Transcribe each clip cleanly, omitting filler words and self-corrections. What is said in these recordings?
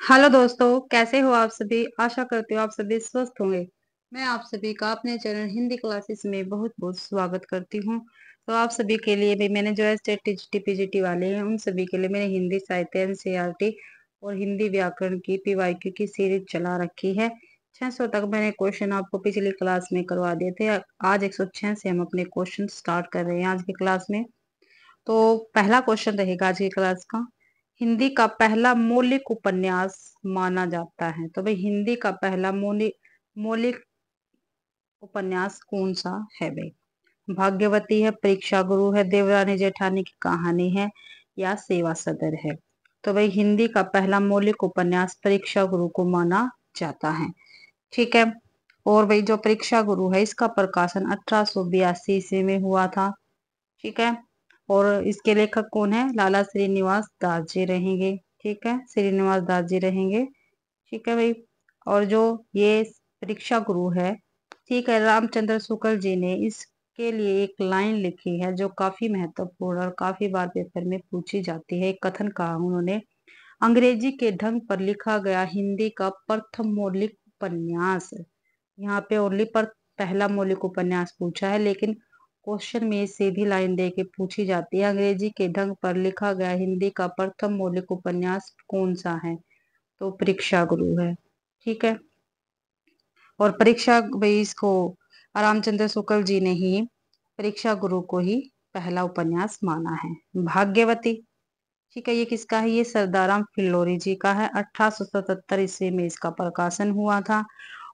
Hello दोस्तों, कैसे हो आप सभी। आशा करती हूँ आप सभी स्वस्थ होंगे। मैं आप सभी का अपने चैनल हिंदी क्लासेस में बहुत बहुत स्वागत करती हूँ। तो आप सभी के लिए भी मैंने जो है स्टेट टीजीटी पीजीटी वाले हैं उन सभी के लिए मैंने हिंदी साहित्य एनसीईआरटी और हिंदी व्याकरण की पीवाईक्यू की सीरीज चला रखी है। 600 तक मैंने क्वेश्चन आपको पिछली क्लास में करवा दिए थे। आज 106 से हम अपने क्वेश्चन स्टार्ट कर रहे हैं आज की क्लास में। तो पहला क्वेश्चन रहेगा आज की क्लास का। हिंदी का पहला मौलिक उपन्यास माना जाता है। तो भाई हिंदी का पहला मौलिक मौलिक उपन्यास कौन सा है भाई। भाग्यवती है, परीक्षा गुरु है, देवरानी जेठानी की कहानी है या सेवा सदर है। तो भाई हिंदी का पहला मौलिक उपन्यास परीक्षा गुरु को माना जाता है। ठीक है। और भाई जो परीक्षा गुरु है इसका प्रकाशन 1882 ईस्वी में हुआ था। ठीक है। और इसके लेखक कौन है, लाला श्रीनिवास दास जी रहेंगे। ठीक है, श्रीनिवास दास जी रहेंगे। ठीक है भाई। और जो ये परीक्षा गुरु है, ठीक है, रामचंद्र शुक्ल जी ने इसके लिए एक लाइन लिखी है जो काफी महत्वपूर्ण और काफी बार पेपर में पूछी जाती है। एक कथन कहा उन्होंने, अंग्रेजी के ढंग पर लिखा गया हिंदी का प्रथम मौलिक उपन्यास। यहाँ पे ओनली पर पहला मौलिक उपन्यास पूछा है, लेकिन क्वेश्चन में से भी लाइन दे के पूछी जाती है, अंग्रेजी के ढंग पर लिखा गया हिंदी का प्रथम मौलिक उपन्यास कौन सा है। तो परीक्षा गुरु है। ठीक है। और परीक्षा भाई इसको रामचंद्र शुक्ल जी ने ही परीक्षा गुरु को ही पहला उपन्यास माना है। भाग्यवती, ठीक है, ये किसका है, ये सरदाराम फिल्लोरी जी का है। 1877 ईस्वी में इसका प्रकाशन हुआ था।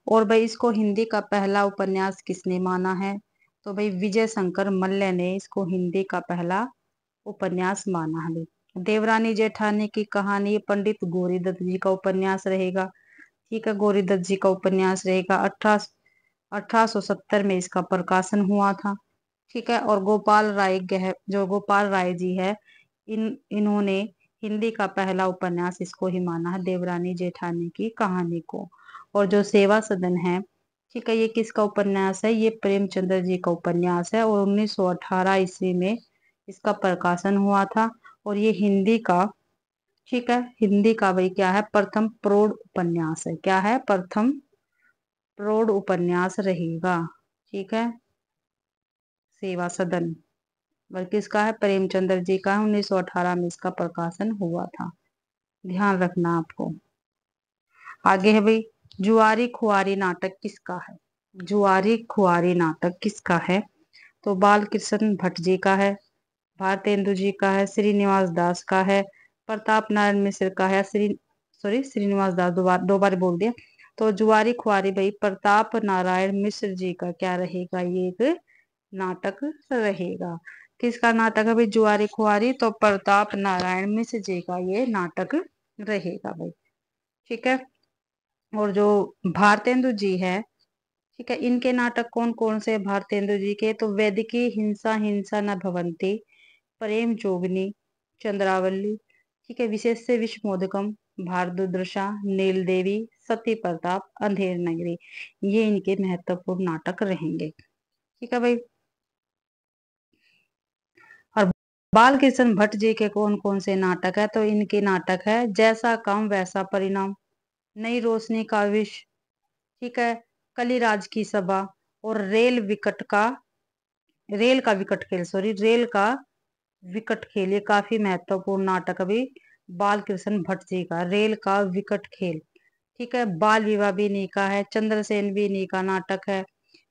और भाई इसको हिंदी का पहला उपन्यास किसने माना है। तो भाई विजय शंकर मल्ल ने इसको हिंदी का पहला उपन्यास माना है। देवरानी जेठानी की कहानी पंडित गौरीदत्त जी का उपन्यास रहेगा। ठीक है, गौरीदत्त जी का उपन्यास रहेगा। 1870 में इसका प्रकाशन हुआ था। ठीक है। और गोपाल राय जो गोपाल राय जी है, इन्होंने हिंदी का पहला उपन्यास इसको ही माना है, देवरानी जेठानी की कहानी को। और जो सेवा सदन है, ठीक है, ये किसका उपन्यास है, ये प्रेमचंद्र जी का उपन्यास है और 1918 ईस्वी में इसका प्रकाशन हुआ था। और ये हिंदी का, ठीक है, हिंदी का भाई क्या है, प्रथम प्रौढ़ उपन्यास है। क्या है, प्रथम प्रौढ़ उपन्यास रहेगा। ठीक है, सेवा सदन बल्कि इसका है प्रेमचंद्र जी का, 1918 में इसका प्रकाशन हुआ था। ध्यान रखना आपको। आगे है भाई, जुआरी खुआरी नाटक किसका है। जुआरी खुआरी नाटक किसका है। तो बाल कृष्ण भट्ट जी का है, भारतेंदु जी का है, श्रीनिवास दास का है, प्रताप नारायण मिश्र का है। श्रीनिवास दास, दो बार बोल दिया। तो जुआरी खुआरी भाई प्रताप नारायण मिश्र जी का क्या रहेगा, ये एक नाटक रहेगा। किसका नाटक है भाई, जुआरी खुआरी, तो प्रताप नारायण मिश्र जी का ये नाटक रहेगा भाई। ठीक है। और जो भारतेंदु जी है, ठीक है, इनके नाटक कौन कौन से भारतेंदु जी के, तो वैदिकी हिंसा हिंसा न भवंती, प्रेम जोगनी, चंद्रावली, ठीक है, विशेष से विष्णुमोदकम, भारदुर्दशा, नील देवी, सती प्रताप, अंधेर नगरी, ये इनके महत्वपूर्ण नाटक रहेंगे। ठीक है भाई। और बाल कृष्ण भट्ट जी के कौन कौन से नाटक है, तो इनके नाटक है जैसा काम वैसा परिणाम, नई रोशनी का विष, ठीक है, कलिराज की सभा, और रेल का विकट खेल, ये काफी महत्वपूर्ण नाटक अभी बाल कृष्ण भट्ट जी का, रेल का विकट खेल। ठीक है, बाल विवाह भी इन्हीं का है, चंद्रसेन भी इन्हीं का नाटक है,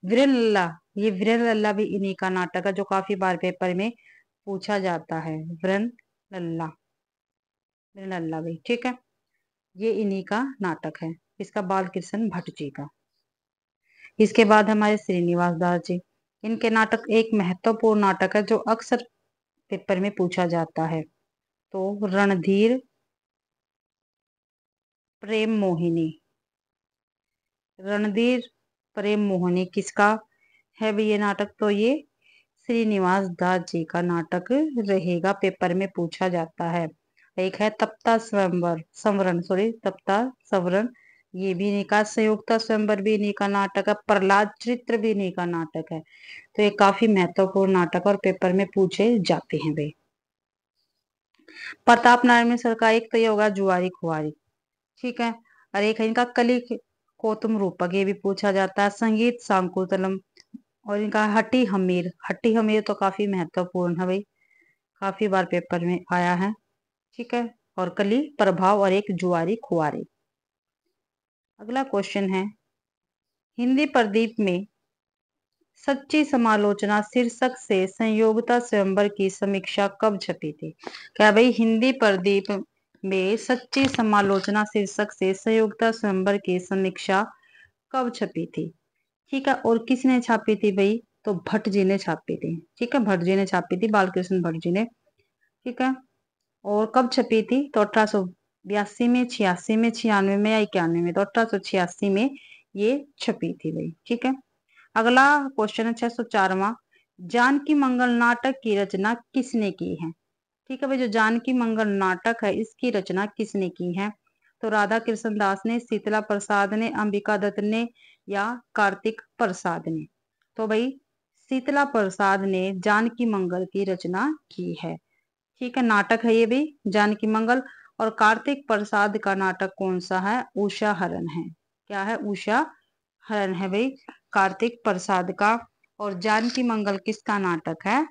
वीरेन लल्ला, ये वीरेन लल्ला भी इन्हीं का नाटक है जो काफी बार पेपर में पूछा जाता है। वीरेन लल्ला, वीरेन लल्ला भी, ठीक है, ये इन्हीं का नाटक है, इसका बाल कृष्ण भट्ट जी का। इसके बाद हमारे श्रीनिवास दास जी, इनके नाटक एक महत्वपूर्ण नाटक है जो अक्सर पेपर में पूछा जाता है। तो रणधीर प्रेम मोहिनी, रणधीर प्रेम मोहिनी किसका है भी ये नाटक, तो ये श्रीनिवास दास जी का नाटक रहेगा, पेपर में पूछा जाता है। एक है तप्ता स्वयंवर संवरण, तप्ता संवरण, ये भी इन्हीं का, संयुक्ता स्वयंवर भी इन्हीं का नाटक है, प्रहलाद चरित्र भी इन्हीं का नाटक है। तो ये काफी महत्वपूर्ण नाटक और पेपर में पूछे जाते हैं भाई। प्रताप नारायण मिश्र का एक तो ये होगा जुआरी खुआरी, ठीक है। और एक है इनका कली कोतुम रूपक, ये भी पूछा जाता है। संगीत शाकुंतलम, और इनका हट्टी हमीर। हट्टी हमीर तो काफी महत्वपूर्ण है भाई, काफी बार पेपर में आया है। ठीक है। और कली प्रभाव, और एक जुआरी खुआरी। अगला क्वेश्चन है, हिंदी प्रदीप में सच्ची समालोचना शीर्षक से संयोगता स्वयंवर की समीक्षा कब छपी थी? क्या भाई हिंदी प्रदीप में सच्ची समालोचना शीर्षक से संयोगता स्वयंवर की समीक्षा कब छपी थी? ठीक है। और किसने छापी थी भाई? तो भट्ट जी ने छापी थी। ठीक है, भट्ट जी ने छापी थी, बालकृष्ण भट्ट जी ने। ठीक है। और कब छपी थी? तो 1882 में, 86 में, 96 में या 91 में? तो 1886 में ये छपी थी भाई। ठीक है। अगला क्वेश्चन है 604वां, जानकी मंगल नाटक की रचना किसने की है? ठीक है भाई, जो जानकी मंगल नाटक है इसकी रचना किसने की है? तो राधा कृष्ण दास ने, शीतला प्रसाद ने, अंबिका दत्त ने, या कार्तिक प्रसाद ने? तो भाई शीतला प्रसाद ने जानकी मंगल की रचना की है। ठीक है, नाटक है ये भी जानकी मंगल। और कार्तिक प्रसाद का नाटक कौन सा है? उषा हरण है। क्या है? उषा हरण है भाई कार्तिक प्रसाद का। और जानकी मंगल किसका नाटक है?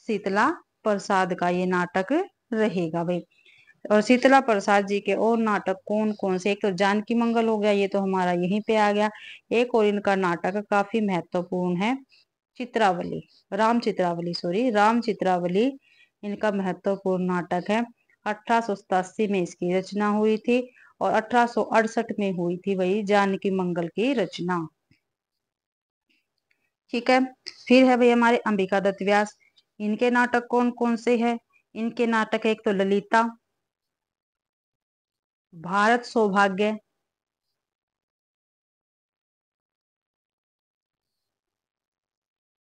शीतला प्रसाद का ये नाटक रहेगा भाई। और शीतला प्रसाद जी के और नाटक कौन कौन से? एक तो जानकी मंगल हो गया, ये तो हमारा यहीं पे आ गया। एक और इनका नाटक काफी महत्वपूर्ण है, चित्रावली, राम चित्रावली, सॉरी राम चित्रावली इनका महत्वपूर्ण नाटक है। 1887 में इसकी रचना हुई थी, और 1868 में हुई थी वही जानकी मंगल की रचना। ठीक है। फिर है भाई हमारे अंबिका दत्त व्यास, इनके नाटक कौन कौन से हैं? इनके नाटक है एक तो ललिता, भारत सौभाग्य,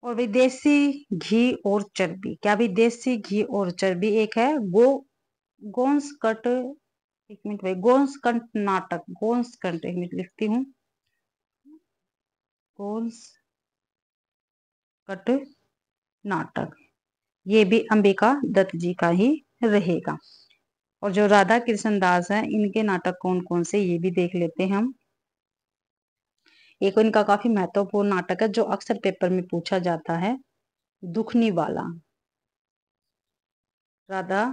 और भाई देसी घी और चर्बी। क्या भाई? देसी घी और चर्बी एक है। गोंसकट, एक मिनट भाई, गोंसकंट नाटक, गोंसकंट, एक मिनट लिखती हूँ, गोंसकट नाटक, ये भी अंबिका दत्त जी का ही रहेगा। और जो राधा कृष्ण दास है इनके नाटक कौन कौन से, ये भी देख लेते हैं हम। एक इनका काफी महत्वपूर्ण नाटक है जो अक्सर पेपर में पूछा जाता है, दुखनी वाला। राधा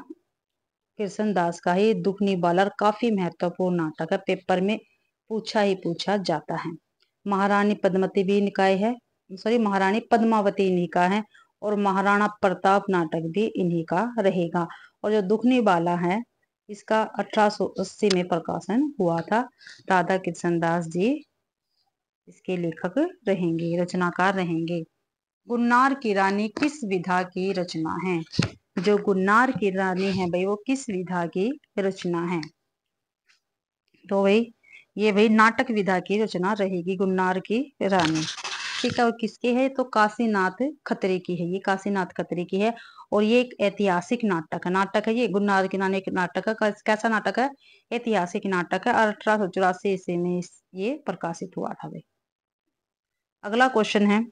कृष्ण दास का ही दुखनी वाला काफी महत्वपूर्ण नाटक है, पेपर में पूछा ही पूछा जाता है। महारानी पद्मवती भी निकाय है, सॉरी महारानी पद्मावती इन्हीं का है। और महाराणा प्रताप नाटक भी इन्हीं का रहेगा। और जो दुखनी वाला है इसका 1880 में प्रकाशन हुआ था। राधा कृष्ण दास जी इसके लेखक रहेंगे, रचनाकार रहेंगे। गुन्नार की रानी किस विधा की रचना है? जो गुन्नार की रानी है भाई वो किस विधा की रचना है? तो भाई ये भाई नाटक विधा की रचना रहेगी, गुन्नार की रानी। ठीक है। और किसकी है? तो काशीनाथ खत्री की है, ये काशीनाथ खत्री की है। और ये एक ऐतिहासिक नाटक है ये, गुन्नार की रानी एक नाटक है। कैसा नाटक है? ऐतिहासिक नाटक है। और 1884 ईस्वी में ये प्रकाशित हुआ था भाई। अगला क्वेश्चन है,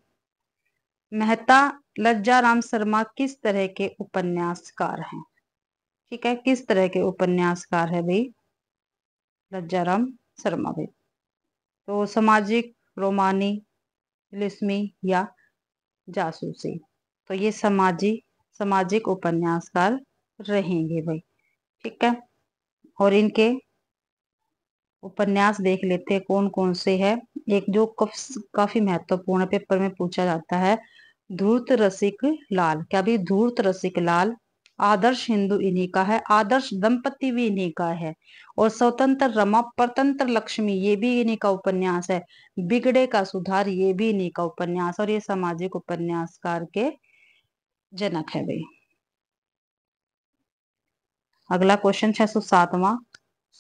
मेहता लज्जाराम शर्मा किस तरह के उपन्यासकार हैं? ठीक है, किस तरह के उपन्यासकार है भाई लज्जाराम शर्मा भाई? तो सामाजिक, रोमानी, लिस्मी, या जासूसी? तो ये सामाजिक उपन्यासकार रहेंगे भाई। ठीक है। और इनके उपन्यास देख लेते हैं कौन कौन से है। एक जो काफी महत्वपूर्ण पेपर में पूछा जाता है, धूर्त रसिक लाल। क्या भी? धूर्त रसिक लाल। आदर्श हिंदू इन्हीं का है। आदर्श दंपति भी इन्हीं का है। और स्वतंत्र रमा परतंत्र लक्ष्मी ये भी इन्हीं का उपन्यास है। बिगड़े का सुधार ये भी इन्हीं का उपन्यास। और ये सामाजिक उपन्यासकार के जनक है भाई। अगला क्वेश्चन 607वां,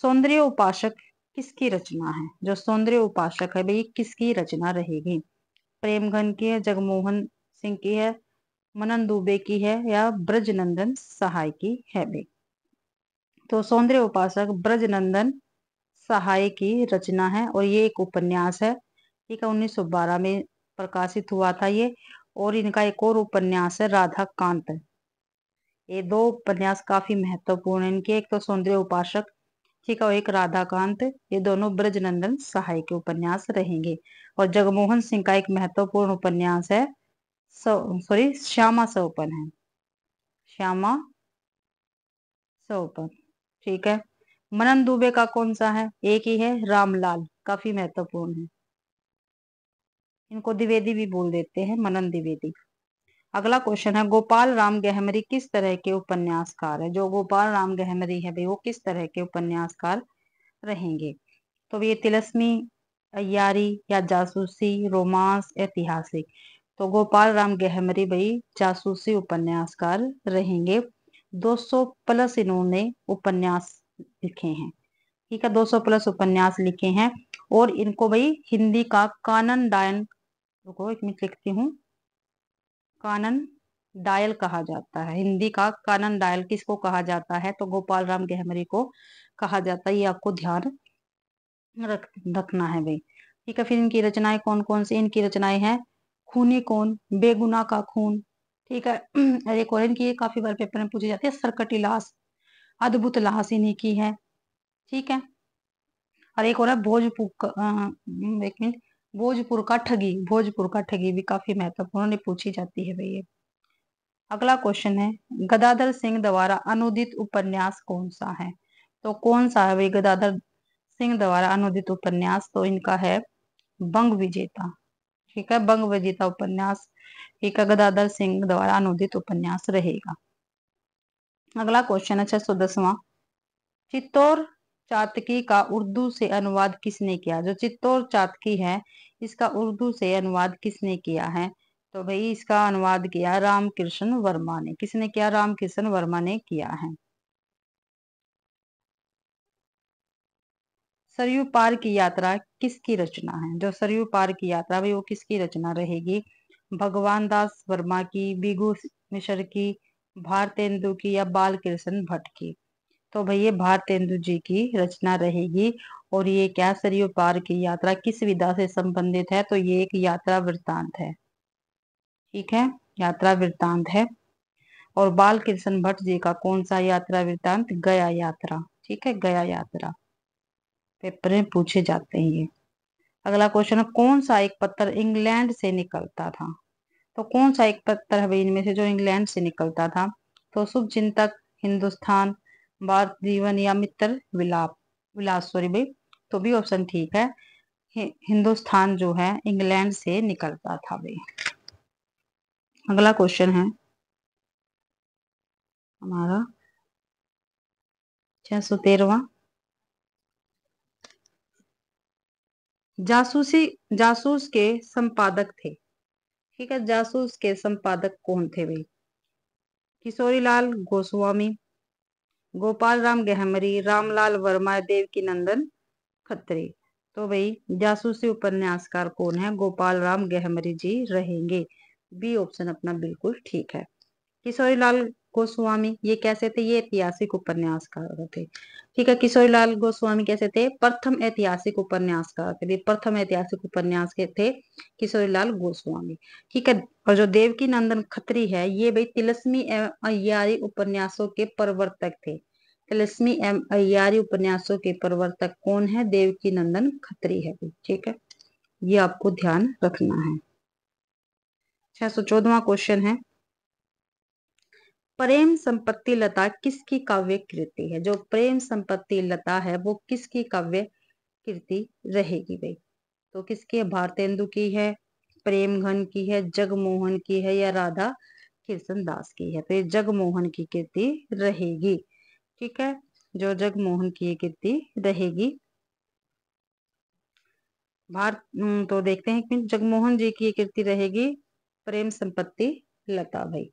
सौंदर्य उपासक किसकी रचना है? जो सौंदर्य उपासक है भाई किसकी रचना रहेगी? प्रेमघन की है, जगमोहन सिंह की है, मनन दुबे की है, या ब्रजनंदन सहाय की है भाई? तो सौंदर्य उपासक ब्रजनंदन सहाय की रचना है। और ये एक उपन्यास है। ठीक है, 1912 में प्रकाशित हुआ था ये। और इनका एक और उपन्यास है राधा कांत। ये दो उपन्यास काफी महत्वपूर्ण है इनके। एक तो सौंदर्य उपासक ठीक है, और एक राधाकांत, ये दोनों ब्रजनंदन सहाय के उपन्यास रहेंगे। और जगमोहन सिंह का एक महत्वपूर्ण उपन्यास है श्यामा सौपन है, श्यामा सौपन। ठीक है। मनन दुबे का कौन सा है? एक ही है, रामलाल, काफी महत्वपूर्ण है, इनको द्विवेदी भी बोल देते हैं, मनन द्विवेदी। अगला क्वेश्चन है, गोपाल राम गहमरी किस तरह के उपन्यासकार है? जो गोपाल राम गहमरी है भाई, वो किस तरह के उपन्यासकार रहेंगे? तो ये तिलस्मी, अय्यारी या जासूसी, रोमांस, ऐतिहासिक। तो गोपाल राम गहमरी भाई जासूसी उपन्यासकार रहेंगे। 200 प्लस इन्होंने उपन्यास लिखे हैं। ठीक है, 200 प्लस उपन्यास लिखे हैं। और इनको भाई हिंदी का कानन डायन, रुको एक मिनट लिखती हूँ, कानन डायल कहा जाता है। हिंदी का कानन डायल किसको कहा जाता है? तो गोपाल राम गहमरी को कहा जाता है। ये आपको ध्यान रखना है भाई। ठीक है, फिर इनकी रचनाएं कौन कौन सी? इनकी रचनाएं हैं खूनी कौन, बेगुनाह का खून। ठीक है। और एक और इनकी काफी बार पेपर में पूछी जाती है, सरकटी लाश, अद्भुत लाश इन्हीं की है। ठीक है। और एक और है भोजपुर एक मिनट, भोजपुर का ठगी, भोजपुर का ठगी भी काफी महत्वपूर्ण पूछी जाती है भैया। अगला क्वेश्चन है, गदाधर सिंह द्वारा अनुदित उपन्यास कौन सा है? तो कौन सा है भाई गदाधर सिंह द्वारा अनुदित उपन्यास? तो इनका है बंग विजेता। ठीक है, बंग विजेता उपन्यास एक गदाधर सिंह द्वारा अनुदित उपन्यास रहेगा। अगला क्वेश्चन है 610वां, चित्तौर चातकी का उर्दू से अनुवाद किसने किया? जो चित्तौर चातकी है, इसका उर्दू से अनुवाद किसने किया है? तो भाई इसका अनुवाद किया रामकृष्ण वर्मा ने। किसने किया? रामकृष्ण वर्मा ने किया है। सरयू पार की यात्रा किसकी रचना है? जो सरयू पार की यात्रा भी, वो किसकी रचना रहेगी? भगवान दास वर्मा की, बिगु मिश्र की, भारतेंदु की या बाल कृष्ण भट्ट की? तो भाई ये भारतेंदु जी की रचना रहेगी। और ये क्या, सरयू पार की यात्रा किस विधा से संबंधित है? तो ये एक यात्रा वृत्तांत है। ठीक है, यात्रा वृत्तांत है। और बाल कृष्ण भट्ट जी का कौन सा यात्रा वृत्तांत? गया यात्रा। ठीक है, गया यात्रा पेपर में पूछे जाते हैं ये। अगला क्वेश्चन है, कौन सा एक पत्र इंग्लैंड से निकलता था? तो कौन सा एक पत्र है भाई इनमें से जो इंग्लैंड से निकलता था? तो शुभ चिंतक, हिंदुस्तान, भारत जीवन या मित्र विलाप विलास, सॉरी भाई। तो भी ऑप्शन ठीक है, हिंदुस्तान जो है इंग्लैंड से निकलता था भाई। अगला क्वेश्चन है हमारा 613वां, जासूसी जासूस के संपादक थे। ठीक है, जासूस के संपादक कौन थे भाई? किशोरीलाल गोस्वामी, गोपाल राम गहमरी, रामलाल वर्मा, देवकी नंदन खत्री। तो भाई जासूसी उपन्यासकार कौन है? गोपाल राम गहमरी जी रहेंगे। बी ऑप्शन अपना बिल्कुल ठीक है। किशोरीलाल गोस्वामी ये कैसे थे? ये ऐतिहासिक उपन्यासकार थे। ठीक है, किशोरीलाल गोस्वामी कैसे थे? प्रथम ऐतिहासिक उपन्यासकार थे, प्रथम ऐतिहासिक उपन्यास के थे किशोरीलाल गोस्वामी। ठीक है। और जो देवकी नंदन खत्री है, ये भाई तिलस्मी एवं अय्यारी उपन्यासों के प्रवर्तक थे। तिलस्मी एवं अय्यारी उपन्यासों के प्रवर्तक कौन है? देवकी नंदन खत्री है। ठीक है, ये आपको ध्यान रखना है। 614वां क्वेश्चन है, प्रेम संपत्ति लता किसकी काव्य कृति है? जो प्रेम संपत्ति लता है, वो किसकी काव्य कृति रहेगी भाई? तो किसकी है? भारतेंदु की है, प्रेम घन की है, जगमोहन की है या राधा कृष्ण दास की है? तो ये जगमोहन की कृति रहेगी। ठीक है, जो जगमोहन की कृति रहेगी। तो देखते हैं कि जगमोहन जी की कृति रहेगी प्रेम संपत्ति लता भाई।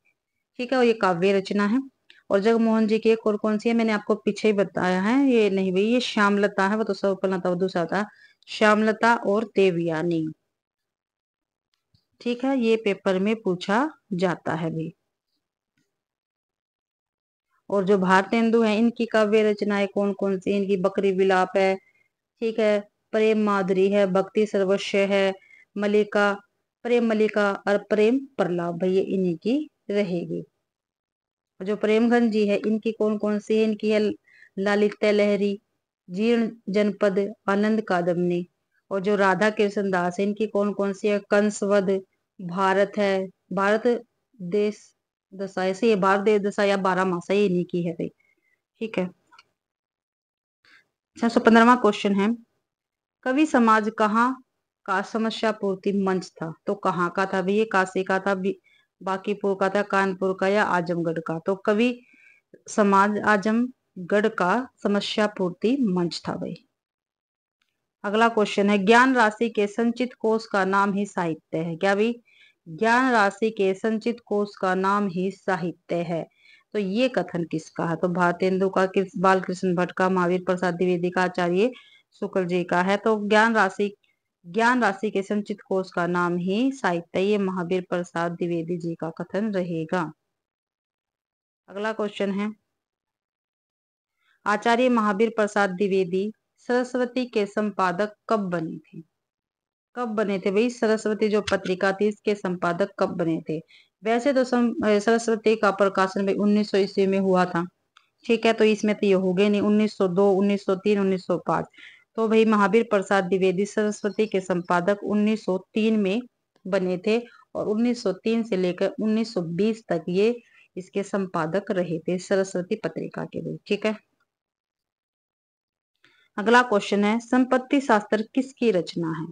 ठीक है, और ये काव्य रचना है। और जगमोहन जी की एक और कौन सी है? मैंने आपको पीछे ही बताया है, ये नहीं भाई, ये श्यामलता है, वो तो सब लता, वो दूसरा था, श्यामलता और देवयानी। ठीक है, ये पेपर में पूछा जाता है भाई। और जो भारतेंदु है, इनकी काव्य रचनाएं कौन कौन सी? इनकी बकरी विलाप है, ठीक है, प्रेम माधुरी है, भक्ति सर्वस्व है, मलिका, प्रेम मलिका और प्रेम प्रलाप भाई, ये इन्हीं की रहेगी। जो प्रेमगंज जी है, इनकी कौन कौन सी है? इनकी है लालित्य लहरी, जीर्ण जनपद, आनंद कादम्बनी। और जो राधा कृष्ण दास है इनकी कौन कौन सी है? कंसवध, भारत है, भारत देश दशा, ऐसे ये भारत देश दशा या 12 मासा, ये इन्हीं की है भाई। ठीक है। 615वां क्वेश्चन है, कवि समाज कहाँ का समस्या पूर्ति मंच था? तो कहाँ का था भाई? ये काशी का था, बांकीपुर का था, कानपुर का, या आजमगढ़ का? तो कवि समाज आजमगढ़ का समस्या पूर्ति मंच था भाई। अगला क्वेश्चन है, ज्ञान राशि के संचित कोष का नाम ही साहित्य है? क्या भाई? ज्ञान राशि के संचित कोष का नाम ही साहित्य है। तो ये कथन किसका है? तो भारतेंदु का, बाल कृष्ण भट्ट का, महावीर प्रसाद द्विवेदी का, आचार्य शुक्ल जी का है। तो ज्ञान राशि के संचित कोष का नाम ही साहित्य, ये महावीर प्रसाद द्विवेदी जी का कथन रहेगा। अगला क्वेश्चन है, आचार्य महावीर प्रसाद द्विवेदी सरस्वती के संपादक कब बने थे? कब बने थे भाई? सरस्वती जो पत्रिका थी इसके संपादक कब बने थे? वैसे तो सरस्वती का प्रकाशन भाई 1900 ईस्वी में हुआ था। ठीक है, तो इसमें तो ये हो गए नहीं, 1902, 1903, 1905। तो भाई महावीर प्रसाद द्विवेदी सरस्वती के संपादक 1903 में बने थे, और 1903 से लेकर 1920 तक ये इसके संपादक रहे थे, सरस्वती पत्रिका के भाई। ठीक है। अगला क्वेश्चन है, संपत्ति शास्त्र किसकी रचना है?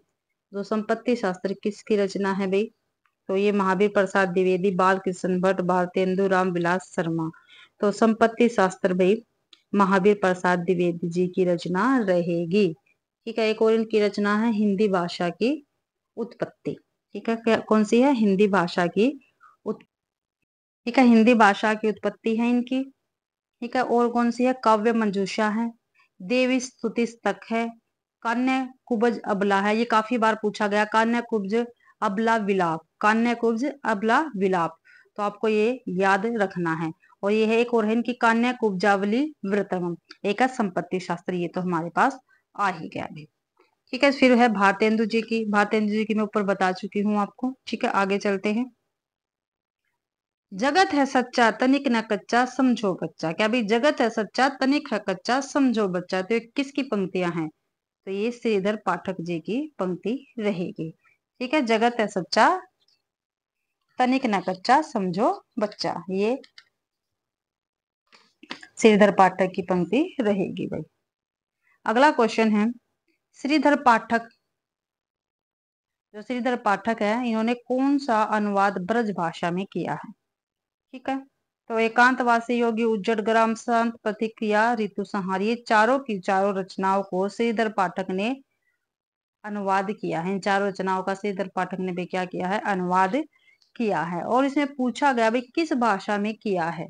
तो संपत्ति शास्त्र किसकी रचना है भाई? तो ये महावीर प्रसाद द्विवेदी, बाल कृष्ण भट्ट, भारतेंदु राम विलास शर्मा। तो संपत्ति शास्त्र भाई महावीर प्रसाद द्विवेदी जी की रचना रहेगी। ठीक है। एक और इनकी रचना है हिंदी भाषा की उत्पत्ति। ठीक है, कौन सी है? हिंदी भाषा की ठीक है, हिंदी भाषा की उत्पत्ति है इनकी। ठीक है, और कौन सी है? काव्य मंजूषा है, देवी स्तुति स्तक है, कान्य कुब्ज अबला है, ये काफी बार पूछा गया, कान्य कुब्ज अबला विलाप, कान्य कुब्ज अबला विलाप। तो आपको ये याद रखना है। और ये है एक और है इनकी कान्य कुब्जावली वृतम। एक है संपत्ति शास्त्र, ये तो हमारे पास आ ही गया अभी। ठीक है, फिर है भारतेंदु जी की। भारतेंदु जी की मैं ऊपर बता चुकी हूँ आपको। ठीक है, आगे चलते हैं। जगत है सच्चा तनिक न कच्चा समझो बच्चा। क्या भाई? जगत है सच्चा तनिक है कच्चा समझो बच्चा। तो ये किसकी पंक्तियां हैं? तो ये श्रीधर पाठक जी की पंक्ति रहेगी। ठीक है, जगत है सच्चा तनिक न कच्चा समझो बच्चा, ये श्रीधर पाठक की पंक्ति रहेगी भाई। अगला क्वेश्चन है, श्रीधर पाठक, जो श्रीधर पाठक है इन्होंने कौन सा अनुवाद ब्रज भाषा में किया है? ठीक है, तो एकांतवासी योगी, उज्जड़ ग्राम, शांत प्रतिक्रिया, ऋतु संहार, ये चारों की चारों रचनाओं को श्रीधर पाठक ने अनुवाद किया है। इन चारों रचनाओं का श्रीधर पाठक ने भी क्या किया है? अनुवाद किया है। और इसमें पूछा गया भाई किस भाषा में किया है?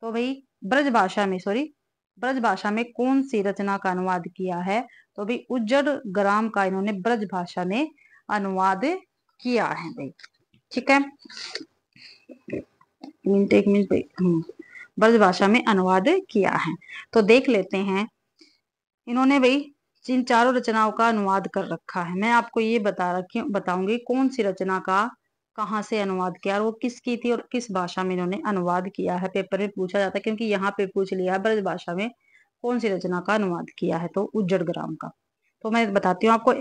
तो भाई ब्रज भाषा में, सॉरी, ब्रज भाषा में कौन सी रचना का अनुवाद किया है? तो भाई उज्जड़ ग्राम का इन्होंने ब्रज भाषा में अनुवाद किया है भाई। ठीक है, एक मिनट भाई, ब्रज भाषा में अनुवाद किया है। तो देख लेते हैं, इन्होंने भाई जिन चारों रचनाओं का अनुवाद कर रखा है, मैं आपको ये बताऊंगी कौन सी रचना का कहाँ से अनुवाद किया और वो किसकी थी और किस भाषा में इन्होंने अनुवाद किया है। पेपर में पूछा जाता है, क्योंकि यहाँ पे पूछ लिया है ब्रज भाषा में कौन सी रचना का अनुवाद किया है, तो उज्जड़ ग्राम का। तो मैं बताती हूँ आपको,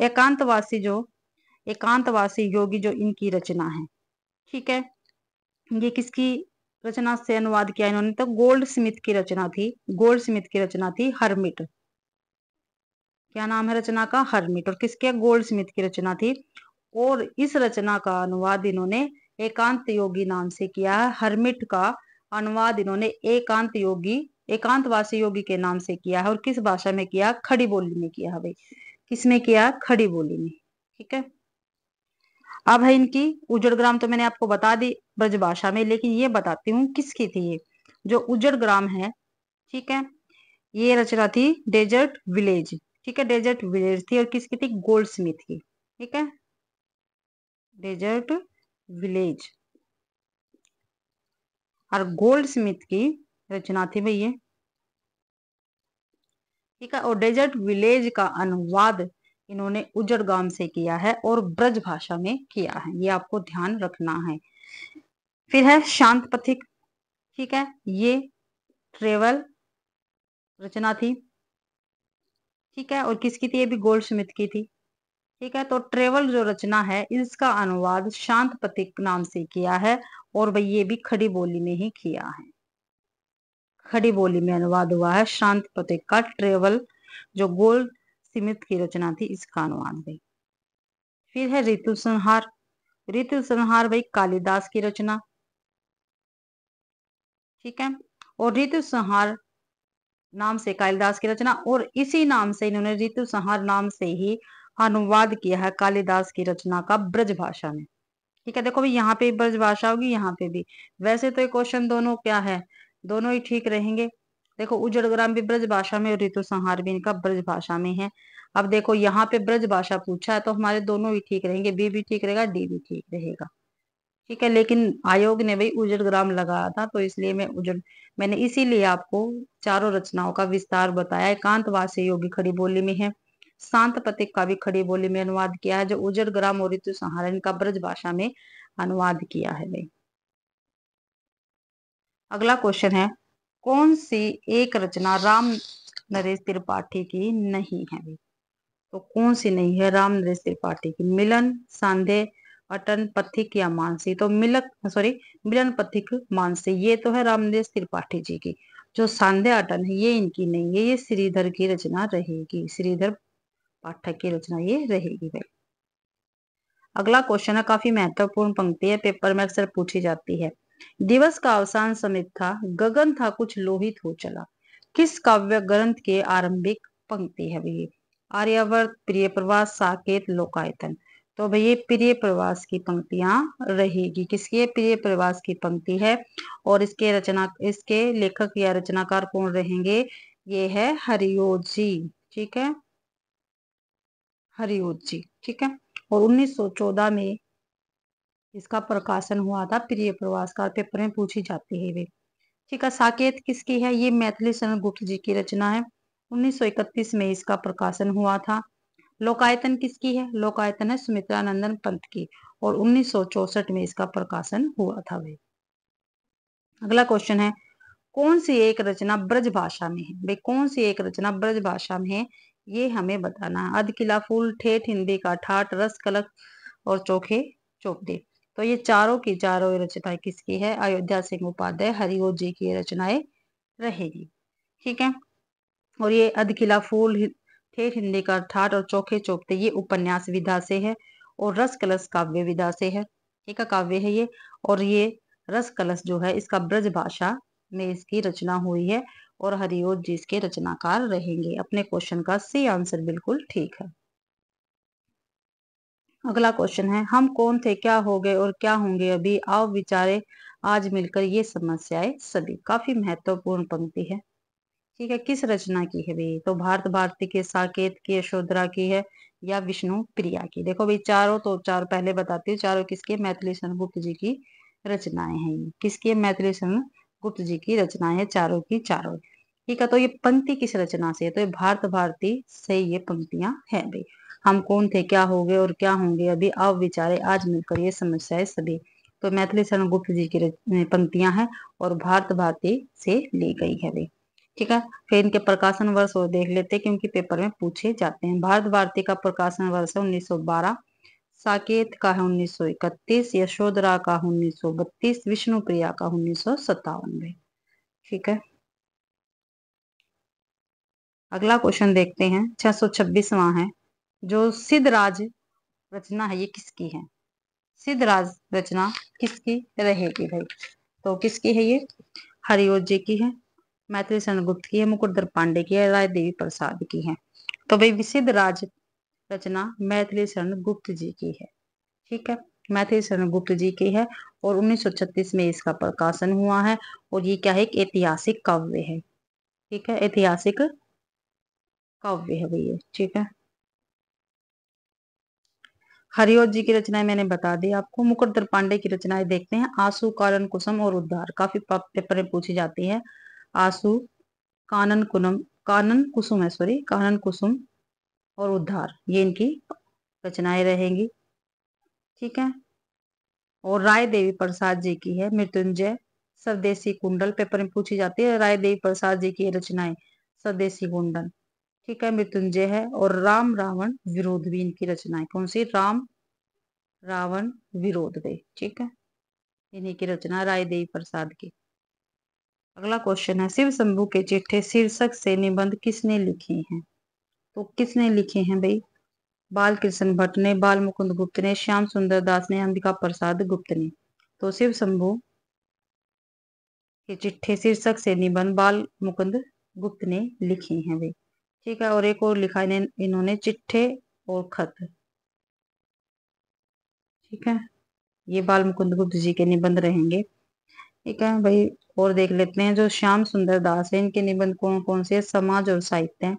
एकांतवासी योगी जो इनकी रचना है, ठीक है, ये किसकी रचना से अनुवाद किया इन्होंने? तो गोल्ड स्मिथ की रचना थी, गोल्ड स्मिथ की रचना थी हरमिट। क्या नाम है रचना का? हरमिट। और किसके? गोल्ड स्मिथ की रचना थी। और इस रचना का अनुवाद इन्होंने एकांत योगी नाम से किया है। हरमिट का अनुवाद इन्होंने एकांतवासी योगी के नाम से किया है। और किस भाषा में किया? खड़ी बोली में किया है भाई। किसमें किया? खड़ी बोली में। ठीक है, अब है इनकी उज्जड़ ग्राम, तो मैंने आपको बता दी ब्रज भाषा में, लेकिन ये बताती हूँ किसकी थी ये जो उज्जड़ ग्राम है। ठीक है, ये रचना थी डेजर्ट विलेज। ठीक है, डेजर्ट विलेज थी, और किसकी थी? गोल्ड स्मिथ की। ठीक है, डेजर्ट विलेज और गोल्ड स्मिथ की रचना थी भैया। ठीक है, और डेजर्ट विलेज का अनुवाद इन्होंने उज्जड़ गांव से किया है और ब्रज भाषा में किया है, ये आपको ध्यान रखना है। फिर है शांत पथिक। ठीक है, ये ट्रेवल रचना थी। ठीक है। और किसकी थी? ये भी गोल्ड स्मिथ की थी। ठीक है। तो ट्रेवल जो रचना है इसका अनुवाद शांत प्रतीक नाम से किया है, और भाई ये भी खड़ी बोली में ही किया है। खड़ी बोली में अनुवाद हुआ है शांत प्रतीक का ट्रेवल, जो गोल्ड स्मिथ की रचना थी इसका अनुवाद भाई। फिर है ऋतु संहार। ऋतु संहार भाई कालिदास की रचना। ठीक है। और ऋतु संहार नाम से कालिदास की रचना, और इसी नाम से इन्होंने ऋतु संहार नाम से ही अनुवाद किया है कालिदास की रचना का ब्रज भाषा में। ठीक है। देखो भाई यहाँ पे ब्रज भाषा होगी, यहाँ पे भी। वैसे तो ये क्वेश्चन दोनों क्या है, दोनों ही ठीक रहेंगे। देखो उजड़ ग्राम भी ब्रज भाषा में और ऋतु संहार भी इनका ब्रज भाषा में है। अब देखो यहाँ पे ब्रज भाषा पूछा है तो हमारे दोनों ही ठीक रहेंगे, बी भी ठीक रहेगा, डी भी ठीक रहेगा। ठीक है। लेकिन आयोग ने भाई उजड़ ग्राम लगाया था, तो इसलिए मैंने इसीलिए आपको चारों रचनाओं का विस्तार बताया। एकांतवासी योगी खड़ी बोली में है, शांत प्रतीक का भी खड़ी बोली में अनुवाद किया है, जो उजड़ ग्राम और ऋतु संहार इनका ब्रज भाषा में अनुवाद किया है भाई। अगला क्वेश्चन है, कौन सी एक रचना राम नरेश त्रिपाठी की नहीं है भाई? तो कौन सी नहीं है राम नरेश त्रिपाठी की? मिलन, सांधे, अटन, पथिक या मानसी? तो मिलन, पथिक, मानसी ये तो है राम नरेश त्रिपाठी जी की। जो सांधे अटन है ये इनकी नहीं है, ये श्रीधर की रचना रहेगी, श्रीधर पाठक की रचना ये रहेगी भाई। अगला क्वेश्चन है, काफी महत्वपूर्ण पंक्ति है, पेपर में अक्सर पूछी जाती है। दिवस का अवसान समित था, गगन था कुछ लोहित हो चला। किस काव्य ग्रंथ के आरंभिक पंक्ति है भैया? आर्यावर्त, प्रिय प्रवास, साकेत, लोकायतन? तो भैया प्रिय प्रवास की पंक्तियां रहेगी। किसकी? प्रिय प्रवास की पंक्ति है। और इसके लेखक या रचनाकार कौन रहेंगे? ये है हरिओ जी। ठीक है, हरिओ जी। ठीक है। और 1914 में इसका प्रकाशन हुआ था, प्रिय प्रवास का, पेपर में पूछी जाती है वे। ठीक है। साकेत किसकी है? ये मैथिली शरण गुप्त जी की रचना है, 1931 में इसका प्रकाशन हुआ था। लोकायतन किसकी है? लोकायतन है सुमित्रानंदन पंत की, और 1964 में इसका प्रकाशन हुआ था वे। अगला क्वेश्चन है, कौन सी एक रचना ब्रज भाषा में है भाई? कौन सी एक रचना ब्रज भाषा में है ये हमें बताना है। अधकिला फूल, ठेठ हिंदी का ठाठ, रस कलक और चोखे चोपड़े? तो ये चारों की चारों रचनाएं किसकी है? अयोध्या सिंह उपाध्याय हरिओ जी की रचनाएं रहेगी। ठीक है। और ये अधकिला फूल, ठेठ हिंदी का ठाठ और चोखे चोपते ये उपन्यास विधा से है, और रस कलश काव्य विधा से है। ठीक है, काव्य है ये। और ये रस कलश जो है इसका ब्रज भाषा में इसकी रचना हुई है, और हरिओं जी इसके रचनाकार रहेंगे। अपने क्वेश्चन का सी आंसर बिल्कुल ठीक है। अगला क्वेश्चन है, हम कौन थे, क्या हो गए और क्या होंगे अभी, आओ विचारे आज मिलकर ये समस्याएं सभी? काफी महत्वपूर्ण पंक्ति है। ठीक है। किस रचना की है भाई? तो भारत भारती के, साकेत की, यशोधरा की है, या विष्णु प्रिया की? देखो भाई चारों, तो चार पहले बताती हूँ, चारों किसकी? मैथिली शरण गुप्त जी की रचनाएं हैं। ये किसकी है? मैथिली शरण गुप्त जी की रचनाएं हैं चारों की चारों। ठीक है। तो ये पंक्ति किस रचना से है? तो ये भारत भारती से ये पंक्तियां हैं भाई। हम कौन थे, क्या हो गए और क्या होंगे अभी, आओ विचारे आज मिलकर ये समस्याएं सभी। तो मैथिली शरण गुप्त जी की पंक्तियां हैं, और भारत भारती से ली गई है भाई। ठीक है। फिर इनके प्रकाशन वर्ष और देख लेते हैं, क्योंकि पेपर में पूछे जाते हैं। भारत भारती का प्रकाशन वर्ष है 1912, साकेत का है 1931, यशोधरा का 1932, विष्णु प्रिया का 1957 में। ठीक है। अगला क्वेश्चन देखते हैं, 626वां है, जो सिद्धराज रचना है ये किसकी है? सिद्धराज रचना किसकी रहेगी भाई? तो किसकी है ये? हरिओं जी की है, मैथिली शरण गुप्त की है, मुकुटधर पांडे की है, राय देवी प्रसाद की है? तो भाई विसिद्ध राज रचना मैथिली शरण गुप्त जी की है। ठीक है, मैथिली शरण गुप्त जी की है, और 1936 में इसका प्रकाशन हुआ है। और ये क्या है? एक ऐतिहासिक काव्य है। ठीक है, ऐतिहासिक काव्य है भैया। ठीक है। हरिओं जी की रचनाएं मैंने बता दी आपको। मुकुटधर पांडे की रचनाएं देखते हैं, आंसू, कानन कुसुम और उद्धार। काफी पेपर में पूछी जाती है। आंसू, कानन कुसुम है, सॉरी, कानन कुसुम और उद्धार, ये इनकी रचनाएं रहेंगी। ठीक है। और राय देवी प्रसाद जी की है मृत्युंजय, स्वदेशी कुंडल, पेपर में पूछी जाती है राय देवी प्रसाद जी की रचनाएं, स्वदेशी कुंडल। ठीक है, मृत्युंजय है। और राम रावण विरोध भी इनकी रचना है। कौन सी? राम रावण विरोध भी, ठीक है, इन्हीं की रचना राय देवी प्रसाद की। अगला क्वेश्चन है, शिव शंभू के चिट्ठे शीर्षक से निबंध किसने लिखे हैं? तो किसने लिखे हैं भाई? बाल कृष्ण भट्ट ने, बाल मुकुंद गुप्त ने, श्याम सुंदर दास ने, अंबिका प्रसाद गुप्त ने। तो शिव शंभू के चिट्ठे शीर्षक से निबंध बाल मुकुंद गुप्त ने लिखे हैं भाई, ठीक है। और एक और लिखा है इन्होंने चिट्ठे और खत, ठीक है, ये बाल मुकुंद गुप्त जी के निबंध रहेंगे, ठीक है भाई। और देख लेते हैं जो श्याम सुंदर दास है, इनके निबंध कौन कौन से? समाज और साहित्य,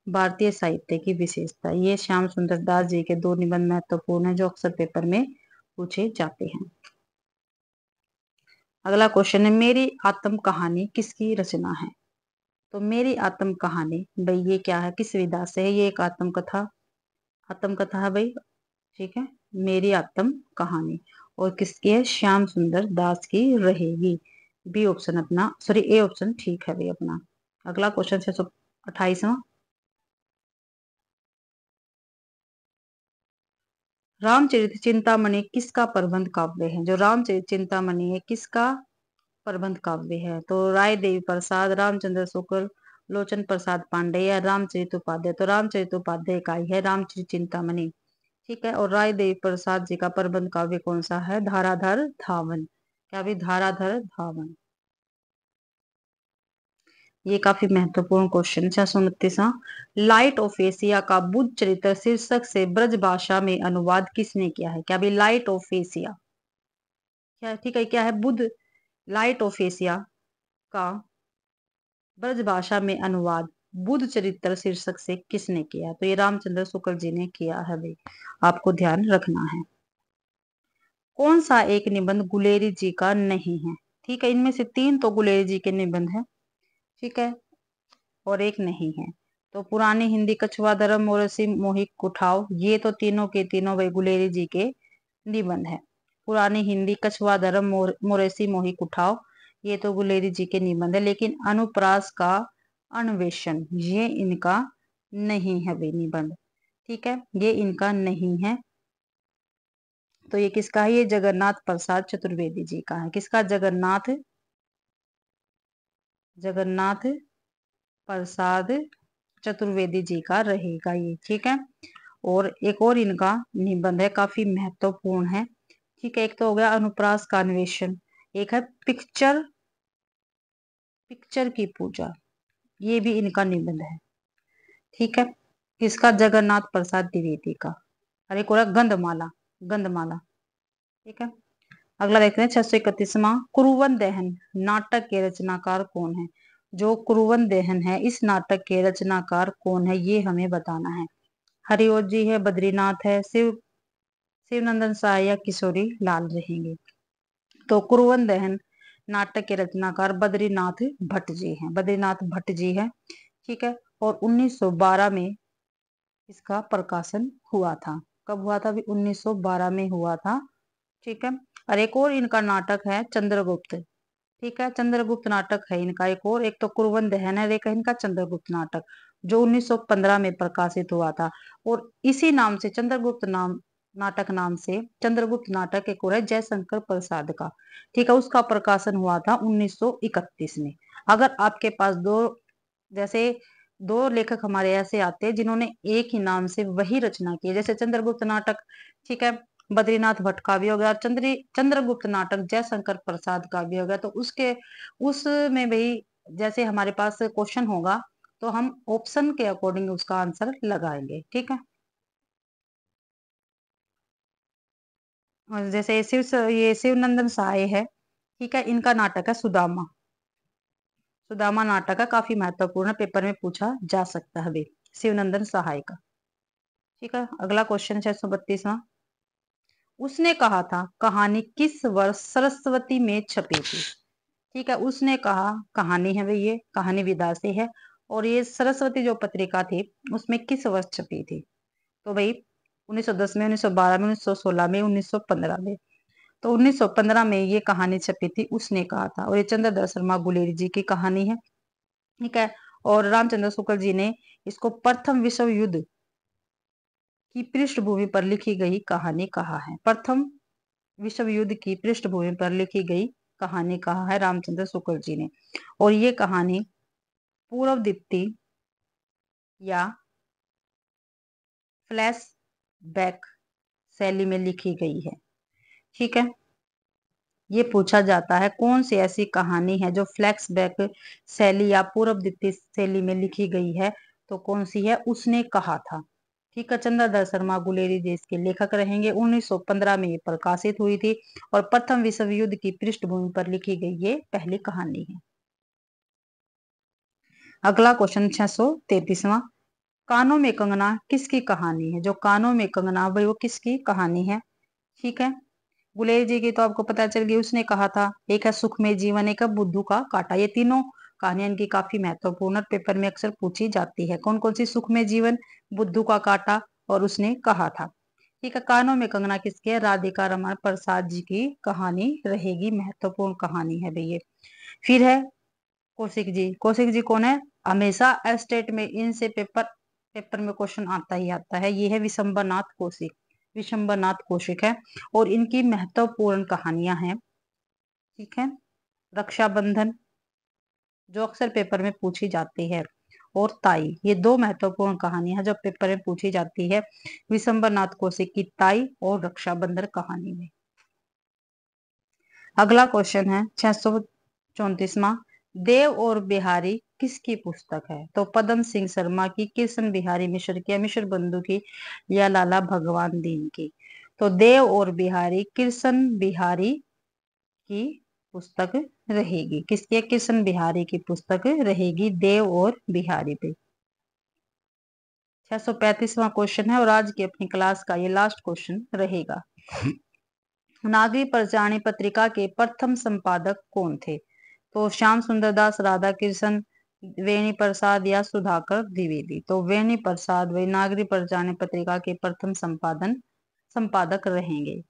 भारतीय साहित्य की विशेषता। ये श्याम सुंदर दास जी के दो निबंध महत्वपूर्ण है जो अक्सर पेपर में पूछे जाते हैं। अगला क्वेश्चन है, मेरी आत्म कहानी किसकी रचना है? तो मेरी आत्म कहानी भाई ये क्या है, किस विधा से है? ये एक आत्मकथा है भाई, ठीक है, मेरी आत्म कहानी। और किसकी है? श्याम सुंदर दास की रहेगी। बी ऑप्शन अपना, सॉरी ए ऑप्शन ठीक है भाई अपना। अगला क्वेश्चन 628वां, रामचरित चिंतामणि किसका प्रबंध काव्य है? जो रामचरित चिंतामणि है किसका प्रबंध काव्य है? तो राय देवी प्रसाद, रामचंद्र शुक्ल, लोचन प्रसाद पांडे या रामचरित उपाध्याय। तो रामचरित उपाध्याय का ही है रामचरित चिंतामणि, ठीक है। और राय देवी प्रसाद जी का प्रबंध काव्य कौन सा है? धाराधर धावन। क्या भी? धाराधर धावन। ये काफी महत्वपूर्ण क्वेश्चन। 629वां, लाइट ऑफ एशिया का बुद्ध चरित्र शीर्षक से ब्रज भाषा में अनुवाद किसने किया है? क्या भी? लाइट ऑफ एशिया, क्या, ठीक है, क्या है? बुद्ध, लाइट ऑफ एशिया का ब्रज भाषा में अनुवाद बुद्ध चरित्र शीर्षक से किसने किया? तो ये रामचंद्र शुक्ल जी ने किया है भाई, आपको ध्यान रखना है। कौन सा एक निबंध गुलेरी जी का नहीं है? ठीक है, इनमें से 3 तो गुलेरी जी के निबंध है, ठीक है, और एक नहीं है। तो पुरानी हिंदी कछुआ धर्म मोरसी मोहिक कुठाव, ये तो तीनों के तीनों भाई गुलेरी जी के निबंध है। पुरानी हिंदी कछुआ धर्म मोरेसी मोहिक उठाव, ये तो गुलेरी जी के निबंध है। लेकिन अनुप्रास का अन्वेषण ये इनका नहीं है भाई निबंध, ठीक है, ये इनका नहीं है। तो ये किसका है? ये जगन्नाथ प्रसाद चतुर्वेदी जी का है। किसका? जगन्नाथ प्रसाद चतुर्वेदी जी का रहेगा ये, ठीक है। और एक और इनका निबंध है, काफी महत्वपूर्ण है, ठीक है। एक तो हो गया अनुप्रास का अन्वेषण, एक है पिक्चर की पूजा, ये भी इनका निबंध है, ठीक है। किसका? जगन्नाथ प्रसाद द्विवेदी का। और एक और गंधमाला, गंधमाला, ठीक है। अगला देखते हैं 631वां, कुरुवन दहन नाटक के रचनाकार कौन है? जो कुरुवन दहन है इस नाटक के रचनाकार कौन है ये हमें बताना है। हरिओत जी है, बद्रीनाथ है, शिवनंदन साह या किशोरी लाल रहेंगे। तो कुरुवन दहन नाटक के रचनाकार बद्रीनाथ भट्ट जी हैं, बद्रीनाथ भट्ट जी है, ठीक है। और 1912 में इसका प्रकाशन हुआ था। कब हुआ था? अभी 1912 में हुआ था, ठीक है। और एक और इनका नाटक है चंद्रगुप्त, ठीक है, चंद्रगुप्त नाटक है इनका एक और। एक तो कुरुवन दहन है, एक है इनका चंद्रगुप्त नाटक जो 1915 में प्रकाशित हुआ था। और इसी नाम से चंद्रगुप्त नाटक से चंद्रगुप्त नाटक एक और है जयशंकर प्रसाद का, ठीक है, उसका प्रकाशन हुआ था 1931 में। अगर आपके पास जैसे दो लेखक हमारे ऐसे आते हैं जिन्होंने एक ही नाम से वही रचना की है, जैसे चंद्रगुप्त नाटक, ठीक है, बद्रीनाथ भट्ट का भी हो गया, चंद्रगुप्त नाटक जयशंकर प्रसाद का भी हो गया। तो उसमें भाई जैसे हमारे पास क्वेश्चन होगा तो हम ऑप्शन के अकॉर्डिंग उसका आंसर लगाएंगे, ठीक है। और जैसे ये शिवनंदन साय है, ठीक है, इनका नाटक है सुदामा, सुदामा नाटक है, काफी महत्वपूर्ण है, पेपर में पूछा जा सकता है भाई, शिवनंदन सहाय का, ठीक है। अगला क्वेश्चन 632वां, उसने कहा था कहानी किस वर्ष सरस्वती में छपी थी? ठीक है, उसने कहा, कहानी है भाई, ये कहानी विधा से है। और ये सरस्वती जो पत्रिका थी उसमें किस वर्ष छपी थी? तो भाई 1910 में, 1912 में, 1916 में, 1915 में। तो 1915 में ये कहानी छपी थी, उसने कहा था। और ये चंद्रधर शर्मा गुलेरी जी की कहानी है, ठीक है। और रामचंद्र शुक्ल जी ने इसको प्रथम विश्व युद्ध की पृष्ठभूमि पर लिखी गई कहानी कहा है? प्रथम विश्व युद्ध की पृष्ठभूमि पर लिखी गई कहानी कहा है? रामचंद्र शुक्ल जी ने। और ये कहानी पूर्व दीप्ति या फ्लैश बैक शैली में लिखी गई है। ठीक है, ये पूछा जाता है कौन सी ऐसी कहानी है जो फ्लैश बैक शैली या पूर्व दीप्ति शैली में लिखी गई है, तो कौन सी है? उसने कहा था। ठीक है, चंद्रधर शर्मा गुलेरी जी इसके लेखक रहेंगे। 1915 में ये प्रकाशित हुई थी और प्रथम विश्व युद्ध की पृष्ठभूमि पर लिखी गई ये पहली कहानी है। अगला क्वेश्चन 633वां, कानों में कंगना किसकी कहानी है? जो कानों में कंगना भाई वो किसकी कहानी है? ठीक है, गुलेरी जी की तो आपको पता चल गई, उसने कहा था। एक है सुख में जीवन, एक है बुद्धू का कांटा। ये तीनों कहानियां इनकी काफी महत्वपूर्ण पेपर में अक्सर पूछी जाती है। कौन कौन सी? सुख में जीवन, बुद्धू का कांटा और उसने कहा था। ठीक है, कानों में कंगना किसकी है? राधिका रमन प्रसाद जी की कहानी रहेगी, महत्वपूर्ण कहानी है भैया। फिर है कौशिक जी। कौशिक जी कौन है? हमेशा स्टेट में इनसे पेपर में क्वेश्चन आता ही आता है। ये है विशंबरनाथ कौशिक। विशंबरनाथ कौशिक है और इनकी महत्वपूर्ण कहानियां हैं। ठीक है, रक्षाबंधन जो अक्सर पेपर में पूछी जाती है, और ताई, ये दो महत्वपूर्ण कहानियां हैं जो पेपर में पूछी जाती है। विशंबरनाथ कौशिक की ताई और रक्षाबंधन कहानी में। अगला क्वेश्चन है 634वां, देव और बिहारी किसकी पुस्तक है? तो पदम सिंह शर्मा की, कृष्ण बिहारी मिश्र की, मिश्र बंधु की या लाला भगवान दीन की? तो देव और बिहारी कृष्ण बिहारी की पुस्तक रहेगी। किसकी? कृष्ण बिहारी की पुस्तक रहेगी देव और बिहारी पे। 635वां क्वेश्चन है और आज की अपनी क्लास का ये लास्ट क्वेश्चन रहेगा। नागरी पंचाणी पत्रिका के प्रथम संपादक कौन थे? तो श्याम सुंदर दास, राधा कृष्ण, वेणी प्रसाद या सुधाकर द्विवेदी? तो वेणी प्रसाद वे नागरी पंचाणी पत्रिका के प्रथम संपादक रहेंगे।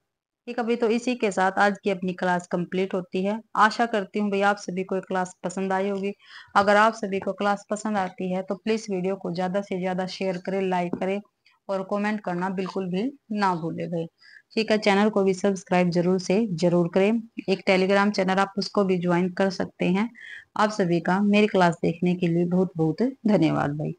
ठीक है भाई, तो इसी के साथ आज की अपनी क्लास कंप्लीट होती है। आशा करती हूँ भाई आप सभी को क्लास पसंद आई होगी। अगर आप सभी को क्लास पसंद आती है तो प्लीज वीडियो को ज्यादा से ज्यादा शेयर करें, लाइक करें और कमेंट करना बिल्कुल भी ना भूले भाई। ठीक है, चैनल को भी सब्सक्राइब जरूर से जरूर करें। एक टेलीग्राम चैनल आप उसको भी ज्वाइन कर सकते हैं। आप सभी का मेरी क्लास देखने के लिए बहुत बहुत धन्यवाद भाई।